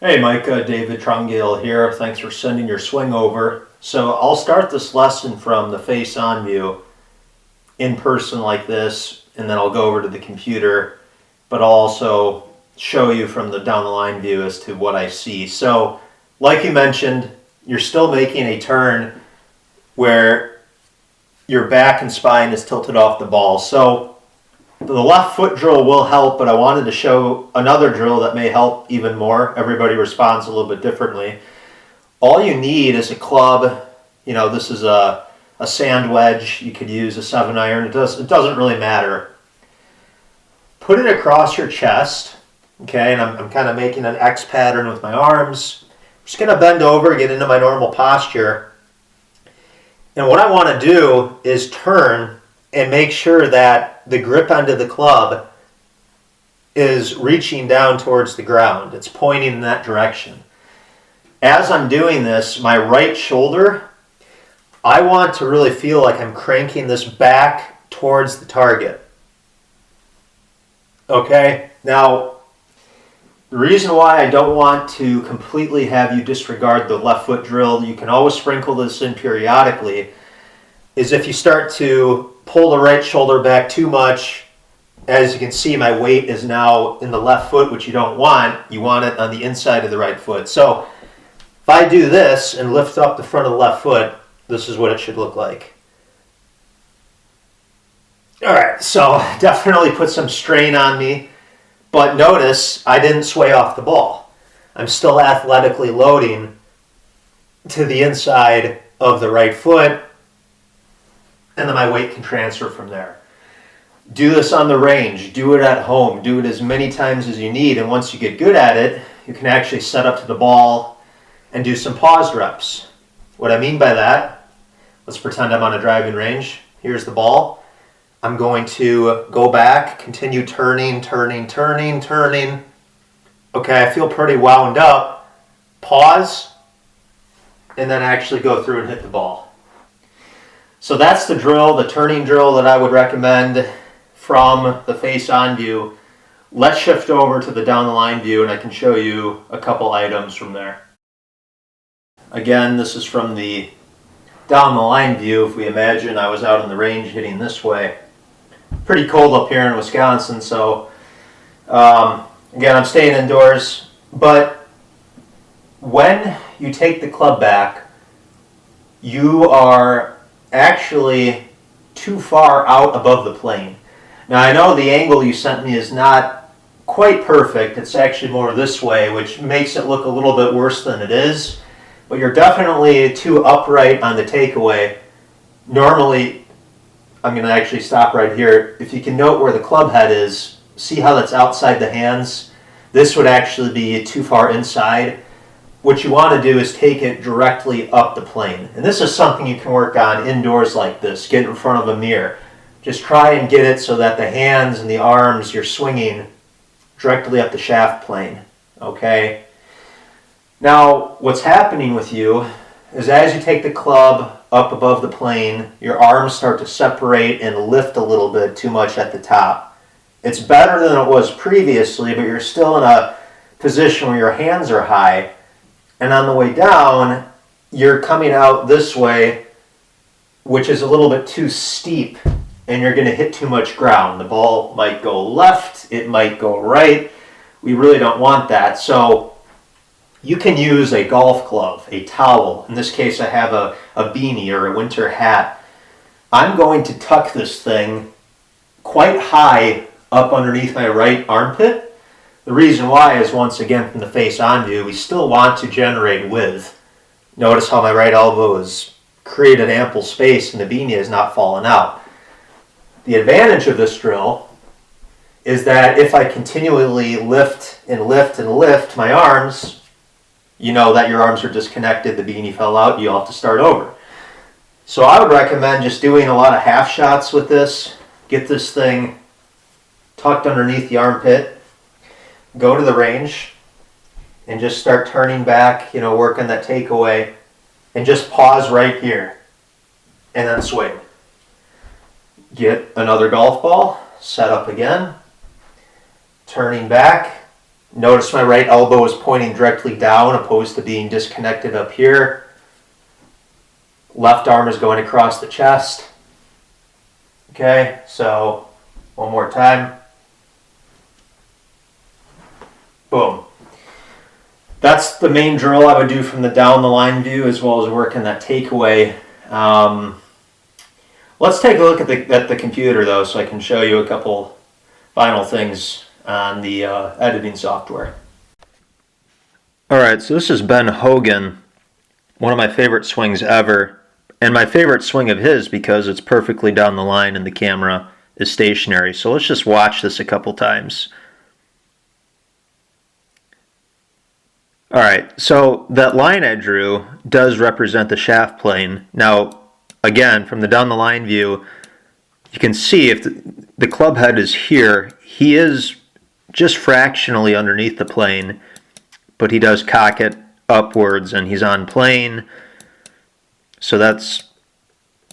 Hey Micah, David Trungale here. Thanks for sending your swing over. So I'll start this lesson from the face-on view in person like this, and then I'll go over to the computer, but I'll also show you from the down the line view as to what I see. So like you mentioned, you're still making a turn where your back and spine is tilted off the ball. So the left foot drill will help, but I wanted to show another drill that may help even more. Everybody responds a little bit differently. All you need is a club. This is a sand wedge. You could use a 7-iron. It doesn't really matter. Put it across your chest, okay? And I'm kind of making an X pattern with my arms. I'm just going to bend over, get into my normal posture. And what I want to do is turn and make sure that the grip end of the club is reaching down towards the ground. It's pointing in that direction. As I'm doing this, my right shoulder, I want to really feel like I'm cranking this back towards the target. Okay? Now, the reason why I don't want to completely have you disregard the left foot drill, you can always sprinkle this in periodically, is if you start to pull the right shoulder back too much. As you can see, my weight is now in the left foot, which you don't want. You want it on the inside of the right foot. So if I do this and lift up the front of the left foot, this is what it should look like. All right, so definitely put some strain on me, but notice I didn't sway off the ball. I'm still athletically loading to the inside of the right foot, and then my weight can transfer from there. Do this on the range, do it at home, do it as many times as you need, and once you get good at it, you can actually set up to the ball and do some paused reps. What I mean by that, let's pretend I'm on a driving range. Here's the ball. I'm going to go back, continue turning. Okay, I feel pretty wound up. Pause, and then actually go through and hit the ball. So that's the drill, the turning drill that I would recommend from the face-on view. Let's shift over to the down-the-line view, and I can show you a couple items from there. Again, this is from the down-the-line view. If we imagine I was out on the range hitting this way. Pretty cold up here in Wisconsin, so again, I'm staying indoors. But when you take the club back, you are actually too far out above the plane. Now I know the angle you sent me is not quite perfect. It's actually more this way, which makes it look a little bit worse than it is. But you're definitely too upright on the takeaway. Normally, I'm going to actually stop right here. If you can note where the club head is, see how that's outside the hands? This would actually be too far inside. What you want to do is take it directly up the plane. And this is something you can work on indoors like this. Get in front of a mirror. Just try and get it so that the hands and the arms you're swinging directly up the shaft plane. Okay? Now, what's happening with you is as you take the club up above the plane, your arms start to separate and lift a little bit too much at the top. It's better than it was previously, but you're still in a position where your hands are high. And on the way down, you're coming out this way, which is a little bit too steep, and you're going to hit too much ground. The ball might go left, it might go right. We really don't want that. So you can use a golf glove, a towel. In this case, I have a beanie or a winter hat. I'm going to tuck this thing quite high up underneath my right armpit. The reason why is, once again, from the face-on view, we still want to generate width. Notice how my right elbow has created ample space and the beanie has not fallen out. The advantage of this drill is that if I continually lift my arms, you know that your arms are disconnected, the beanie fell out, you'll have to start over. So I would recommend just doing a lot of half shots with this. Get this thing tucked underneath the armpit. Go to the range and just start turning back, working that takeaway, and just pause right here and then swing. Get another golf ball, set up again, turning back, Notice my right elbow is pointing directly down opposed to being disconnected up here. Left arm is going across the chest. Okay, so one more time. Boom. That's the main drill I would do from the down the line view, as well as working that takeaway. Let's take a look at the computer though, so I can show you a couple final things on the editing software. Alright, so this is Ben Hogan, one of my favorite swings ever, and my favorite swing of his because it's perfectly down the line and the camera is stationary. So let's just watch this a couple times. Alright, so that line I drew does represent the shaft plane. Now, again, from the down the line view, you can see if the club head is here, he is just fractionally underneath the plane, but he does cock it upwards and he's on plane. So that's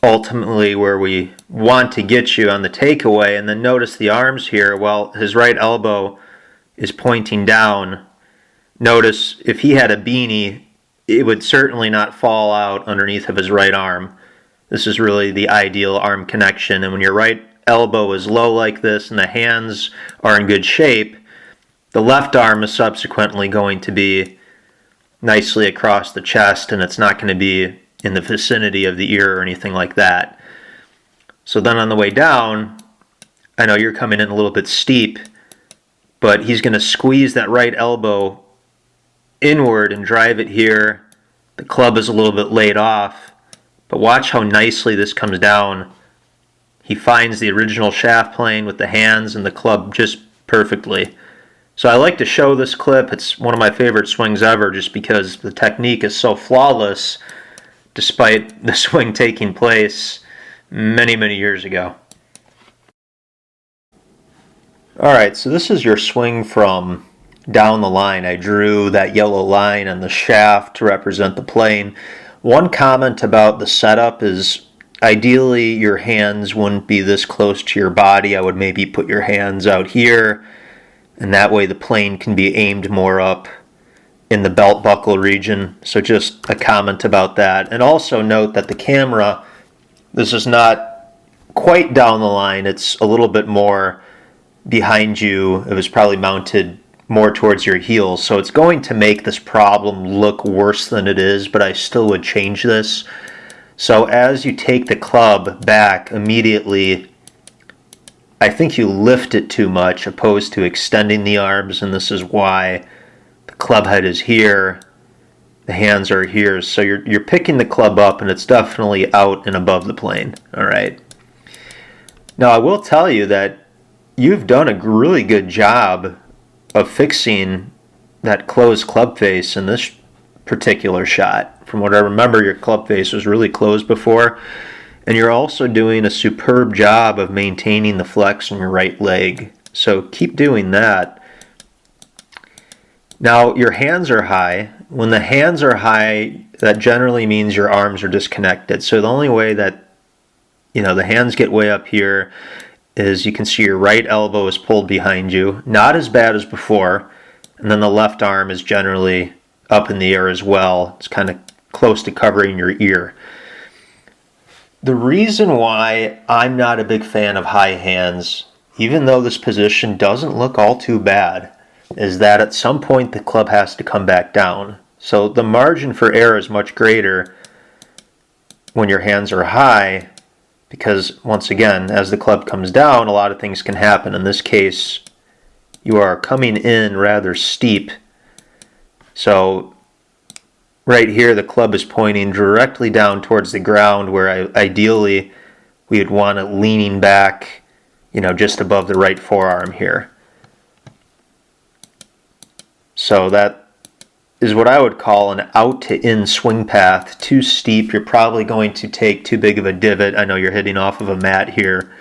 ultimately where we want to get you on the takeaway. And then notice the arms here. Well, his right elbow is pointing down. Notice if he had a beanie, it would certainly not fall out underneath of his right arm. This is really the ideal arm connection. And when your right elbow is low like this and the hands are in good shape, the left arm is subsequently going to be nicely across the chest, and it's not going to be in the vicinity of the ear or anything like that. So then on the way down, I know you're coming in a little bit steep, but he's going to squeeze that right elbow inward and drive it here. The club is a little bit laid off, but watch how nicely this comes down. He finds the original shaft plane with the hands and the club just perfectly. So I like to show this clip. It's one of my favorite swings ever just because the technique is so flawless despite the swing taking place many, many years ago. Alright, so this is your swing from down the line. I drew that yellow line on the shaft to represent the plane. One comment about the setup is ideally your hands wouldn't be this close to your body. I would maybe put your hands out here, and that way the plane can be aimed more up in the belt buckle region. So just a comment about that. And also note that the camera, this is not quite down the line. It's a little bit more behind you. It was probably mounted more towards your heels. So it's going to make this problem look worse than it is, but I still would change this. So as you take the club back immediately, I think you lift it too much opposed to extending the arms, and this is why the club head is here, the hands are here. So you're picking the club up and it's definitely out and above the plane. All right. Now I will tell you that you've done a really good job of fixing that closed club face in this particular shot. From what I remember, your club face was really closed before, and you're also doing a superb job of maintaining the flex in your right leg. So keep doing that. Now your hands are high. When the hands are high, that generally means your arms are disconnected. So the only way that the hands get way up here is you can see your right elbow is pulled behind you. Not as bad as before. And then the left arm is generally up in the air as well. It's kind of close to covering your ear. The reason why I'm not a big fan of high hands, even though this position doesn't look all too bad, is that at some point the club has to come back down. So the margin for error is much greater when your hands are high, because once again, as the club comes down, a lot of things can happen. In this case, you are coming in rather steep. So right here, the club is pointing directly down towards the ground, where ideally we would want it leaning back, just above the right forearm here. So that is what I would call an out to in swing path. Too steep, you're probably going to take too big of a divot. I know you're hitting off of a mat here.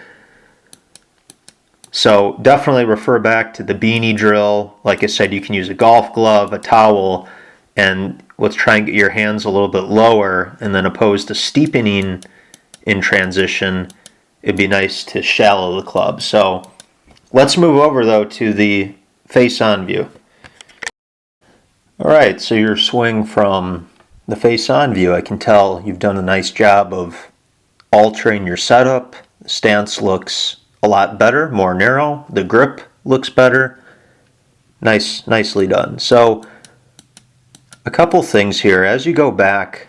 So definitely refer back to the beanie drill. Like I said, you can use a golf glove, a towel, and let's try and get your hands a little bit lower, and then opposed to steepening in transition, it'd be nice to shallow the club. So let's move over though to the face-on view. All right, so your swing from the face-on view, I can tell you've done a nice job of altering your setup. The stance looks a lot better, more narrow. The grip looks better. Nicely done. So a couple things here. As you go back,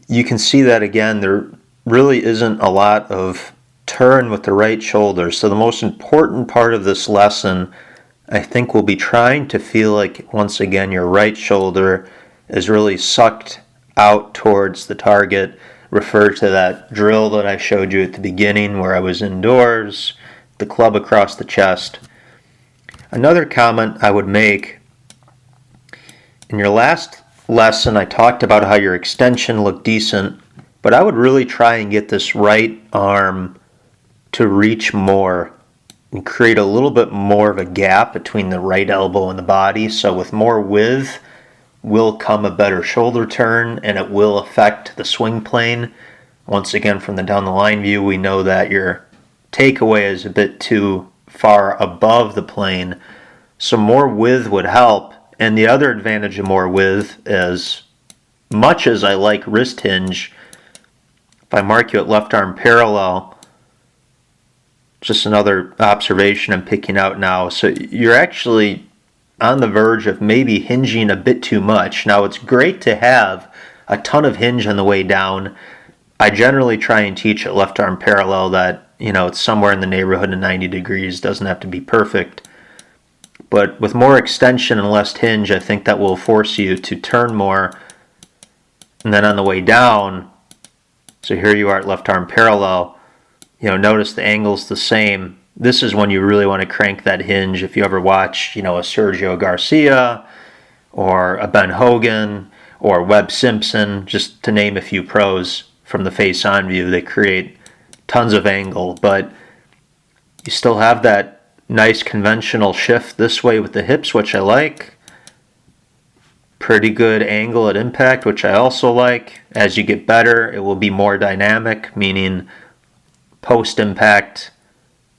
you can see that again, there really isn't a lot of turn with the right shoulder. So the most important part of this lesson, I think, will be trying to feel like, once again, your right shoulder is really sucked out towards the target. Refer to that drill that I showed you at the beginning where I was indoors, the club across the chest. Another comment I would make, in your last lesson I talked about how your extension looked decent, but I would really try and get this right arm to reach more and create a little bit more of a gap between the right elbow and the body. So with more width will come a better shoulder turn, and it will affect the swing plane. Once again, from the down the line view, we know that your takeaway is a bit too far above the plane, so more width would help. And the other advantage of more width, as much as I like wrist hinge, if I mark you at left arm parallel, just another observation I'm picking out now. So you're actually on the verge of maybe hinging a bit too much. Now, it's great to have a ton of hinge on the way down. I generally try and teach at left arm parallel that, it's somewhere in the neighborhood of 90 degrees, doesn't have to be perfect. But with more extension and less hinge, I think that will force you to turn more. And then on the way down, so here you are at left arm parallel, notice the angle's the same. This is when you really want to crank that hinge. If you ever watch, a Sergio Garcia or a Ben Hogan or Webb Simpson, just to name a few pros from the face-on view, they create tons of angle, but you still have that nice conventional shift this way with the hips, which I like. Pretty good angle at impact, which I also like. As you get better, it will be more dynamic, meaning post-impact,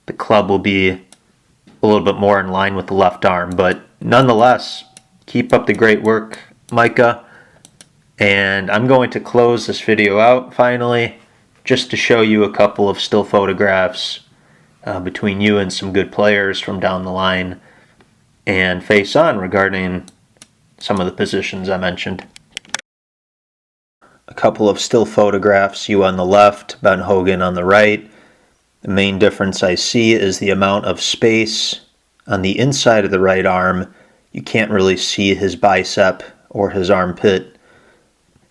the club will be a little bit more in line with the left arm. But nonetheless, keep up the great work, Micah. And I'm going to close this video out finally, just to show you a couple of still photographs between you and some good players from down the line and face on regarding some of the positions I mentioned. A couple of still photographs, you on the left, Ben Hogan on the right. The main difference I see is the amount of space on the inside of the right arm. You can't really see his bicep or his armpit.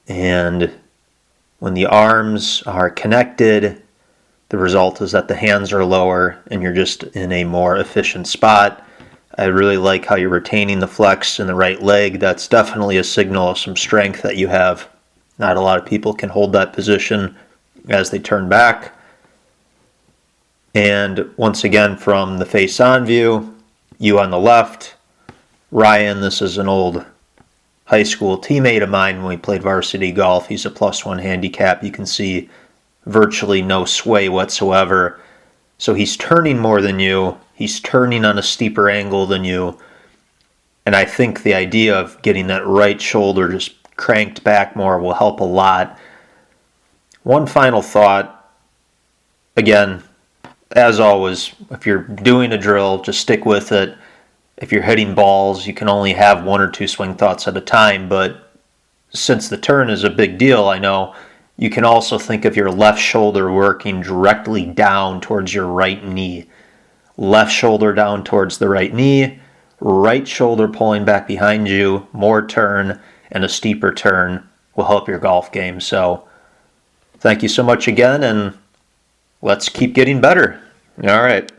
And when the arms are connected, the result is that the hands are lower and you're just in a more efficient spot. I really like how you're retaining the flex in the right leg. That's definitely a signal of some strength that you have. Not a lot of people can hold that position as they turn back. And once again, from the face-on view, you on the left. Ryan, this is an old high school teammate of mine when we played varsity golf. He's a +1 handicap. You can see virtually no sway whatsoever. So he's turning more than you. He's turning on a steeper angle than you. And I think the idea of getting that right shoulder just cranked back more will help a lot. One final thought. Again, as always, if you're doing a drill, just stick with it. If you're hitting balls, you can only have one or two swing thoughts at a time. But since the turn is a big deal, I know, you can also think of your left shoulder working directly down towards your right knee. Left shoulder down towards the right knee, right shoulder pulling back behind you, more turn, and a steeper turn will help your golf game. So thank you so much again, and let's keep getting better. All right.